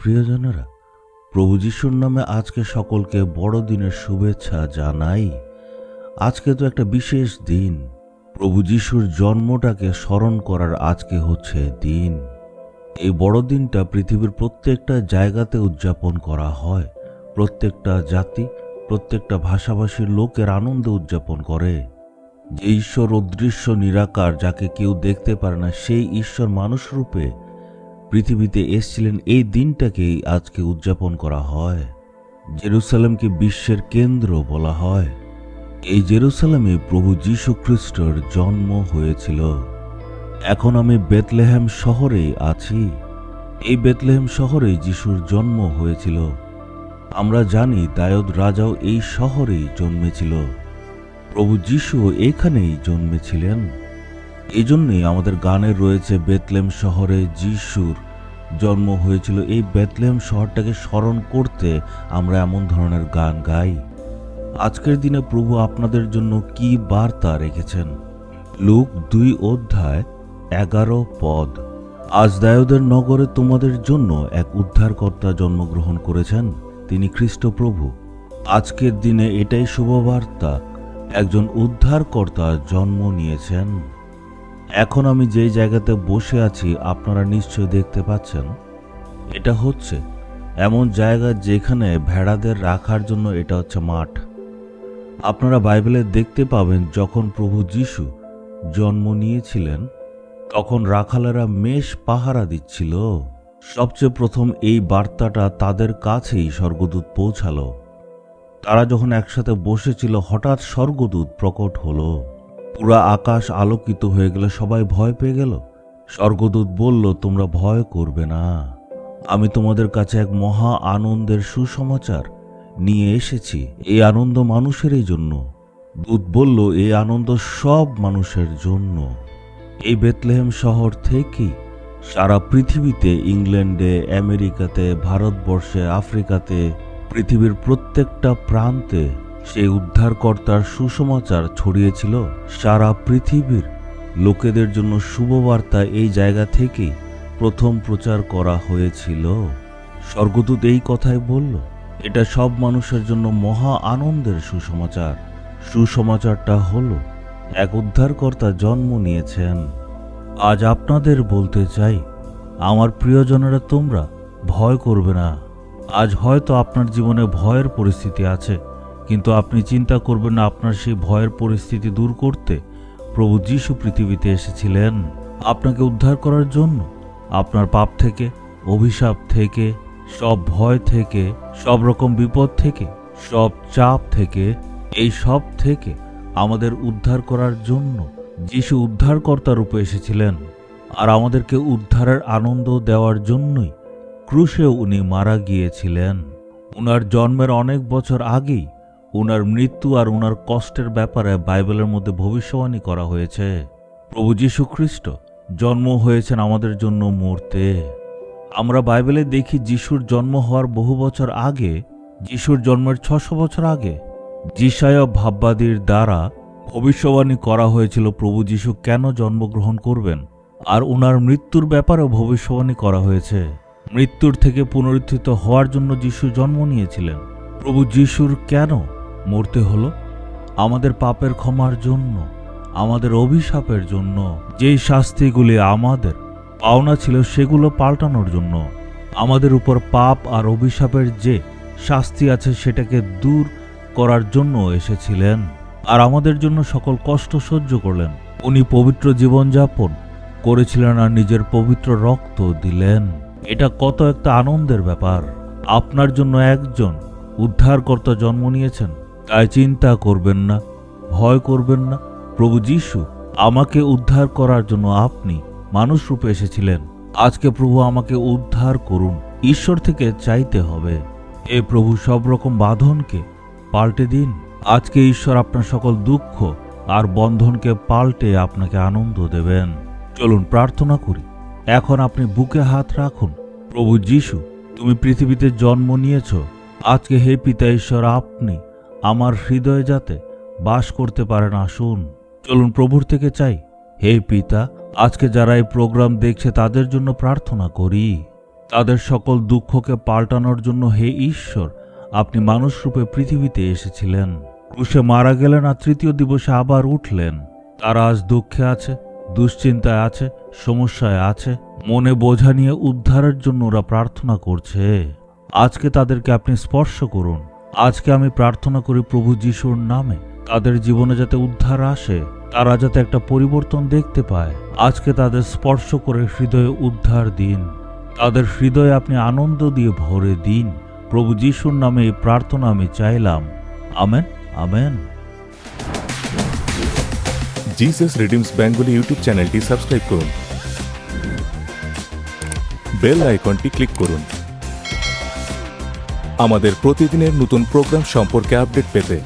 প্রিয়জনেরা, প্রভু যিশুর নামে আজকে সকলকে বড়দিনের শুভেচ্ছা জানাই। আজকে তো একটা বিশেষ দিন, প্রভু যিশুর জন্মটাকে স্মরণ করার আজকে হচ্ছে দিন। এই বড়দিনটা পৃথিবীর প্রত্যেকটা জায়গাতে উদযাপন করা হয়। প্রত্যেকটা জাতি, প্রত্যেকটা ভাষাভাষীর লোকের আনন্দে উদযাপন করে। যে ঈশ্বর অদৃশ্য নিরাকার, যাকে কেউ দেখতে পারে না, সেই ঈশ্বর মানুষ রূপে পৃথিবীতে এসেছিলেন, এই দিনটাকেই আজকে উদযাপন করা হয়। জেরুসালেমকে বিশ্বের কেন্দ্র বলা হয়। এই জেরুসালেমে প্রভু যীশু খ্রিস্টের জন্ম হয়েছিল। এখন আমি বেথলেহেম শহরে আছি। এই বেথলেহেম শহরে যিশুর জন্ম হয়েছিল। আমরা জানি দাউদ রাজাও এই শহরেই জন্মেছিল। প্রভু যীশু এখানেই জন্মেছিলেন। এই জন্যই আমাদের গানে রয়েছে, বেথলেহেম শহরে যিশুর জন্ম হয়েছিল। এই বেথলেহেম শহরটাকে স্মরণ করতে আমরা এমন ধরনের গান গাই। আজকের দিনে প্রভু আপনাদের জন্য কি বার্তা রেখেছেন? লূক 2:11 আজ দাউদের নগরে তোমাদের জন্য এক উদ্ধারকর্তা জন্মগ্রহণ করেছেন, তিনি খ্রিস্ট প্রভু। আজকের দিনে এটাই শুভবার্তা, একজন উদ্ধারকর্তা জন্ম নিয়েছেন। এখন আমি যেই জায়গাতে বসে আছি আপনারা নিশ্চয় দেখতে পাচ্ছেন, এটা হচ্ছে এমন জায়গা যেখানে ভেড়াদের রাখার জন্য এটা হচ্ছে মাঠ। আপনারা বাইবেলে দেখতে পাবেন, যখন প্রভু যীশু জন্ম নিয়েছিলেন তখন রাখালেরা মেষ পাহারা দিচ্ছিল। সবচেয়ে প্রথম এই বার্তাটা তাদের কাছেই স্বর্গদূত পৌঁছালো। তারা যখন একসাথে বসেছিল, হঠাৎ স্বর্গদূত প্রকট হলো। পুরা আকাশ আলোকিত হয়ে গেল, সবাই ভয় পেয়ে গেল। স্বর্গদূত বলল, তোমরা ভয় করবে না, আমি তোমাদের কাছে এক মহা আনন্দের সুসমাচার নিয়ে এসেছি। এই আনন্দ মানুষেরই জন্য। দূত বলল, এই আনন্দ সব মানুষের জন্য। এই বেথলেহেম শহর থেকেই সারা পৃথিবীতে, ইংল্যান্ডে, আমেরিকাতে, ভারতবর্ষে, আফ্রিকাতে, পৃথিবীর প্রত্যেকটা প্রান্তে সেই উদ্ধারকর্তার সুসমাচার ছড়িয়েছিল। সারা পৃথিবীর লোকেদের জন্য শুভবার্তা এই জায়গা থেকেই প্রথম প্রচার করা হয়েছিল। স্বর্গদূত এই কথাই বলল, এটা সব মানুষের জন্য মহা আনন্দের সুসমাচার। সুসমাচারটা হলো, এক উদ্ধারকর্তা জন্ম নিয়েছেন। আজ আপনাদের বলতে চাই, আমার প্রিয়জনেরা, তোমরা ভয় করবে না। আজ হয়তো আপনার জীবনে ভয়ের পরিস্থিতি আছে, কিন্তু আপনি চিন্তা করবেন না। আপনার সেই ভয়ের পরিস্থিতি দূর করতে প্রভু যীশু পৃথিবীতে এসেছিলেন, আপনাকে উদ্ধার করার জন্য। আপনার পাপ থেকে, অভিশাপ থেকে, সব ভয় থেকে, সব রকম বিপদ থেকে, সব চাপ থেকে, এই সব থেকে আমাদের উদ্ধার করার জন্য যিশু উদ্ধারকর্তা রূপে এসেছিলেন। আর আমাদেরকে উদ্ধারের আনন্দ দেওয়ার জন্যই ক্রুশে উনি মারা গিয়েছিলেন। উনার জন্মের অনেক বছর আগেই উনার মৃত্যু আর উনার কষ্টের ব্যাপারে বাইবেলের মধ্যে ভবিষ্যবাণী করা হয়েছে। প্রভু যীশু খ্রিস্ট জন্ম হয়েছেন আমাদের জন্য মরতে। আমরা বাইবেলে দেখি, যিশুর জন্ম হওয়ার বহু বছর আগে, যিশুর জন্মের 600 বছর আগে, যিশায়া ভাববাদীর দ্বারা ভবিষ্যবাণী করা হয়েছিল প্রভু যীশু কেন জন্মগ্রহণ করবেন। আর উনার মৃত্যুর ব্যাপারেও ভবিষ্যবাণী করা হয়েছে। মৃত্যুর থেকে পুনরুত্থিত হওয়ার জন্য যিশু জন্ম নিয়েছিলেন। প্রভু যিশুর কেন মরতে হলো? আমাদের পাপের ক্ষমার জন্য, আমাদের অভিশাপের জন্য। যেই শাস্তিগুলি আমাদের পাওনা ছিল সেগুলো পাল্টানোর জন্য। আমাদের উপর পাপ আর অভিশাপের যে শাস্তি আছে সেটাকে দূর করার জন্য এসেছিলেন। আর আমাদের জন্য সকল কষ্ট সহ্য করলেন। উনি পবিত্র জীবনযাপন করেছিলেন আর নিজের পবিত্র রক্ত দিলেন। এটা কত একটা আনন্দের ব্যাপার। আপনার জন্য একজন উদ্ধারকর্তা জন্ম নিয়েছেন, তাই চিন্তা করবেন না, ভয় করবেন না। প্রভু যীশু আমাকে উদ্ধার করার জন্য আপনি মানুষ রূপে এসেছিলেন। আজকে প্রভু আমাকে উদ্ধার করুন, ঈশ্বর থেকে চাইতে হবে। এ প্রভু সব রকম বাঁধনকে পাল্টে দিন। আজকে ঈশ্বর আপনার সকল দুঃখ আর বন্ধনকে পাল্টে আপনাকে আনন্দ দেবেন। চলুন প্রার্থনা করি। এখন আপনি বুকে হাত রাখুন। প্রভু যীশু, তুমি পৃথিবীতে জন্ম নিয়েছ। আজকে হে পিতা ঈশ্বর, আপনি আমার হৃদয়ে যাতে বাস করতে পারেন, আসুন। চলুন প্রভুর থেকে চাই। হে পিতা, আজকে যারা এই প্রোগ্রাম দেখছে তাদের জন্য প্রার্থনা করি। তাদের সকল দুঃখকে পাল্টানোর জন্য হে ঈশ্বর, আপনি মানুষরূপে পৃথিবীতে এসেছিলেন, ক্রুশে মারা গেলেন আর তৃতীয় দিবসে আবার উঠলেন। তারা আজ দুঃখে আছে, দুশ্চিন্তায় আছে, সমস্যায় আছে, মনে বোঝা নিয়ে উদ্ধারের জন্য ওরা প্রার্থনা করছে। আজকে তাদেরকে আপনি স্পর্শ করুন। আজকে আমি প্রার্থনা করি প্রভু যিশুর নামে, তাদের জীবনে যাতে উদ্ধার আসে, তারা যাতে একটা পরিবর্তন দেখতে পায়। আজকে তাদের স্পর্শ করে হৃদয়ে উদ্ধার দিন, তাদের হৃদয়ে আপনি আনন্দ দিয়ে ভরে দিন। প্রভু যিশুর নামে এই প্রার্থনা আমি চাইলাম। Amen, amen. Jesus redeems Bengali YouTube চ্যানেলটি সাবস্ক্রাইব করুন, বেল আইকনটি ক্লিক করুন আমাদের প্রতিদিনের নতুন প্রোগ্রাম সম্পর্কে আপডেট পেতে।